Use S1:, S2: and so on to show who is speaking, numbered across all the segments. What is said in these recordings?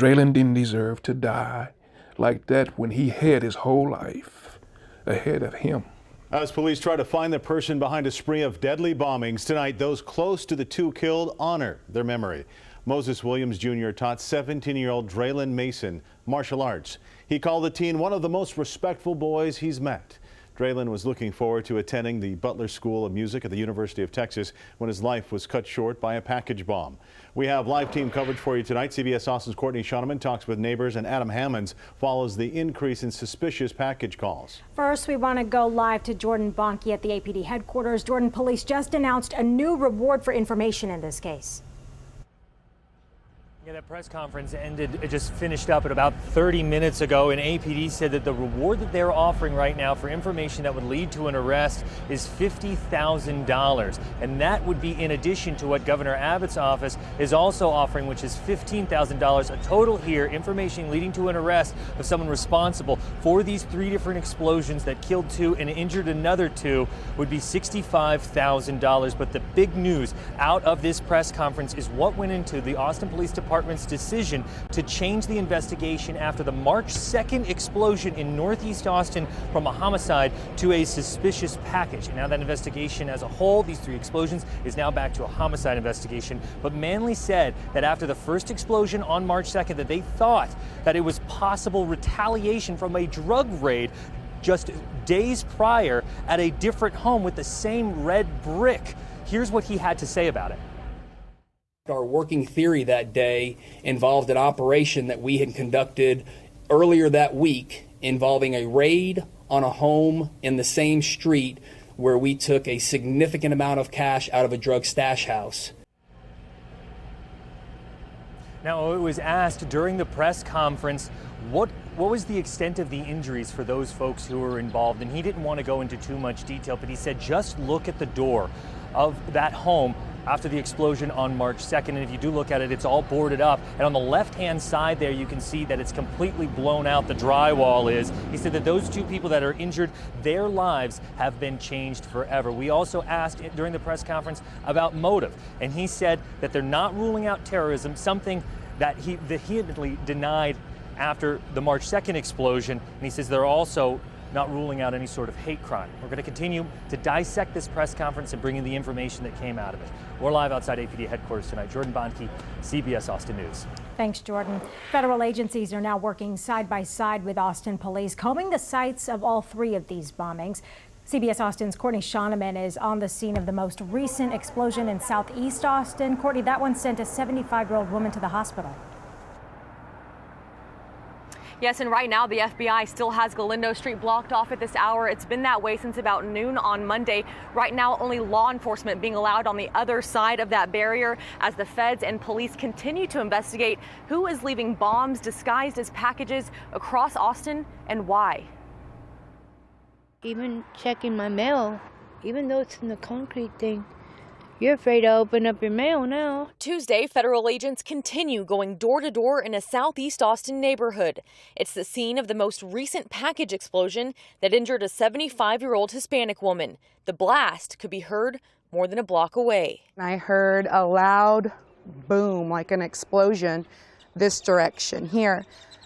S1: Draylon didn't deserve to die like that when he had his whole life ahead of him.
S2: As police try to find the person behind a spree of deadly bombings tonight, those close to the two killed honor their memory. Moses Williams Jr. taught 17-year-old Draylon Mason martial arts. He called the teen one of the most respectful boys he's met. Draylon was looking forward to attending the Butler School of Music at the University of Texas when his life was cut short by a package bomb. We have live team coverage for you tonight. CBS Austin's Courtney Shoneman talks with neighbors, and Adam Hammonds follows the increase in suspicious package calls.
S3: First, we want to go live to Jordan Bonke at the APD headquarters. Jordan, police just announced a new reward for information in this case.
S4: Yeah, that press conference it just finished up at about 30 minutes ago, and APD said that the reward that they're offering right now for information that would lead to an arrest is $50,000. And that would be in addition to what Governor Abbott's office is also offering, which is $15,000. A total here, information leading to an arrest of someone responsible for these 3 different explosions that killed 2 and injured another 2 would be $65,000. But the big news out of this press conference is what went into the Austin Police Department's decision to change the investigation after the March 2nd explosion in Northeast Austin from a homicide to a suspicious package. And now that investigation as a whole, these 3 explosions, is now back to a homicide investigation. But Manley said that after the first explosion on March 2nd that they thought that it was possible retaliation from a drug raid just days prior at a different home with the same red brick. Here's what he had to say about it.
S5: Our working theory that day involved an operation that we had conducted earlier that week involving a raid on a home in the same street where we took a significant amount of cash out of a drug stash house.
S4: Now, it was asked during the press conference what was the extent of the injuries for those folks who were involved, and he didn't want to go into too much detail, but he said just look at the door of that home after the explosion on March 2nd. And if you do look at it, it's all boarded up. And on the left-hand side there, you can see that it's completely blown out. The drywall is. He said that those 2 people that are injured, their lives have been changed forever. We also asked during the press conference about motive, and he said that they're not ruling out terrorism, something that he vehemently denied after the March 2nd explosion. And he says they're also not ruling out any sort of hate crime. We're going to continue to dissect this press conference and bring in the information that came out of it. We're live outside APD headquarters tonight. Jordan Bonke, CBS Austin News.
S3: Thanks, Jordan. Federal agencies are now working side by side with Austin police, combing the sites of all 3 of these bombings. CBS Austin's Courtney Shoneman is on the scene of the most recent explosion in Southeast Austin. Courtney, that one sent a 75-year-old woman to the hospital.
S6: Yes, and right now the FBI still has Galindo Street blocked off at this hour. It's been that way since about noon on Monday. Right now, only law enforcement being allowed on the other side of that barrier as the feds and police continue to investigate who is leaving bombs disguised as packages across Austin and why.
S7: Even checking my mail, even though it's in the concrete thing, you're afraid to open up your mail now.
S6: Tuesday, federal agents continue going door to door in a Southeast Austin neighborhood. It's the scene of the most recent package explosion that injured a 75-year-old Hispanic woman. The blast could be heard more than a block away.
S8: I heard a loud boom, like an explosion, this direction here.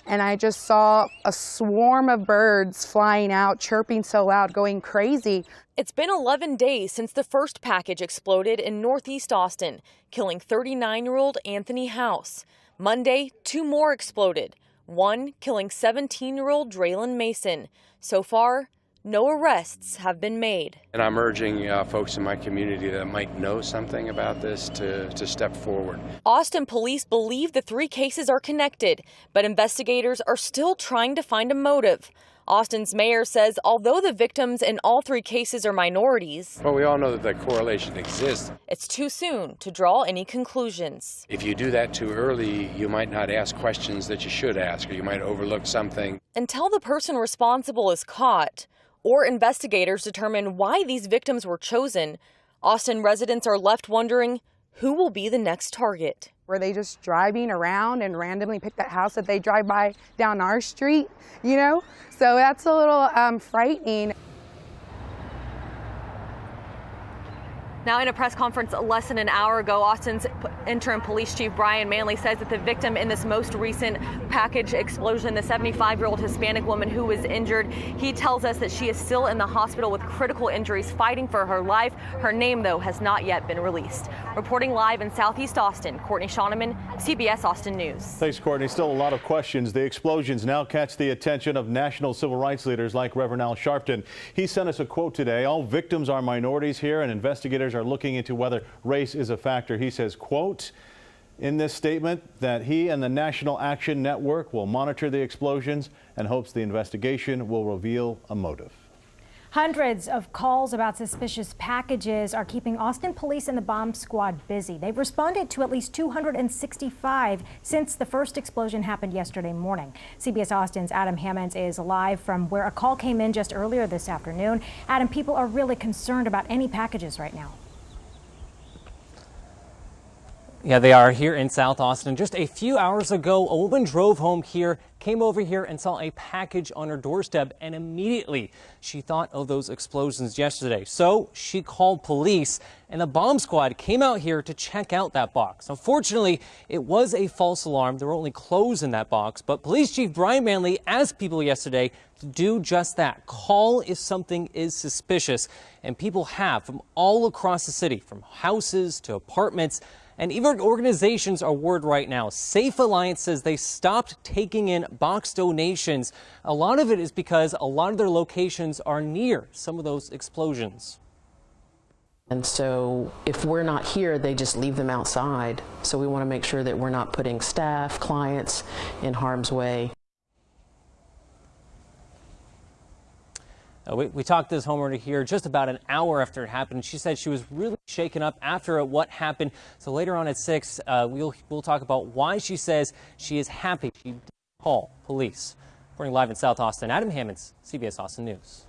S8: And I just saw a swarm of birds flying out, chirping so loud, going crazy.
S6: It's been 11 days since the first package exploded in Northeast Austin, killing 39-year-old Anthony House. Monday, 2 more exploded, one killing 17-year-old Draylon Mason. So far, no arrests have been made.
S9: And I'm urging folks in my community that might know something about this to step forward.
S6: Austin police believe the 3 cases are connected, but investigators are still trying to find a motive. Austin's mayor says although the victims in all 3 cases are minorities,
S9: well, we all know that the correlation exists.
S6: It's too soon to draw any conclusions.
S9: If you do that too early, you might not ask questions that you should ask, or you might overlook something.
S6: Until the person responsible is caught, or investigators determine why these victims were chosen, Austin residents are left wondering who will be the next target.
S8: Were they just driving around and randomly pick that house that they drive by down our street, you know? So that's a little frightening.
S6: Now, in a press conference less than an hour ago, Austin's interim police chief Brian Manley says that the victim in this most recent package explosion, the 75-year-old Hispanic woman who was injured, he tells us that she is still in the hospital with critical injuries, fighting for her life. Her name, though, has not yet been released. Reporting live in Southeast Austin, Courtney Shoneman, CBS Austin News.
S2: Thanks, Courtney. Still a lot of questions. The explosions now catch the attention of national civil rights leaders like Reverend Al Sharpton. He sent us a quote today. All victims are minorities here, and investigators are looking into whether race is a factor. He says, quote, in this statement that he and the National Action Network will monitor the explosions and hopes the investigation will reveal a motive.
S3: Hundreds of calls about suspicious packages are keeping Austin police and the bomb squad busy. They've responded to at least 265 since the first explosion happened yesterday morning. CBS Austin's Adam Hammonds is live from where a call came in just earlier this afternoon. Adam, people are really concerned about any packages right now.
S4: Yeah, they are here in South Austin. Just a few hours ago, a woman drove home here, came over here and saw a package on her doorstep, and immediately she thought of those explosions yesterday. So she called police, and the bomb squad came out here to check out that box. Unfortunately, it was a false alarm. There were only clothes in that box, but Police Chief Brian Manley asked people yesterday to do just that. Call if something is suspicious, and people have from all across the city, from houses to apartments. And even organizations are worried right now. Safe Alliance says they stopped taking in box donations. A lot of it is because a lot of their locations are near some of those explosions.
S10: And so if we're not here, they just leave them outside. So we want to make sure that we're not putting staff, clients in harm's way.
S4: We talked to this homeowner here just about an hour after it happened. She said she was really shaken up after what happened. So later on at 6, we'll talk about why she says she is happy she did call police. Reporting live in South Austin, Adam Hammonds, CBS Austin News.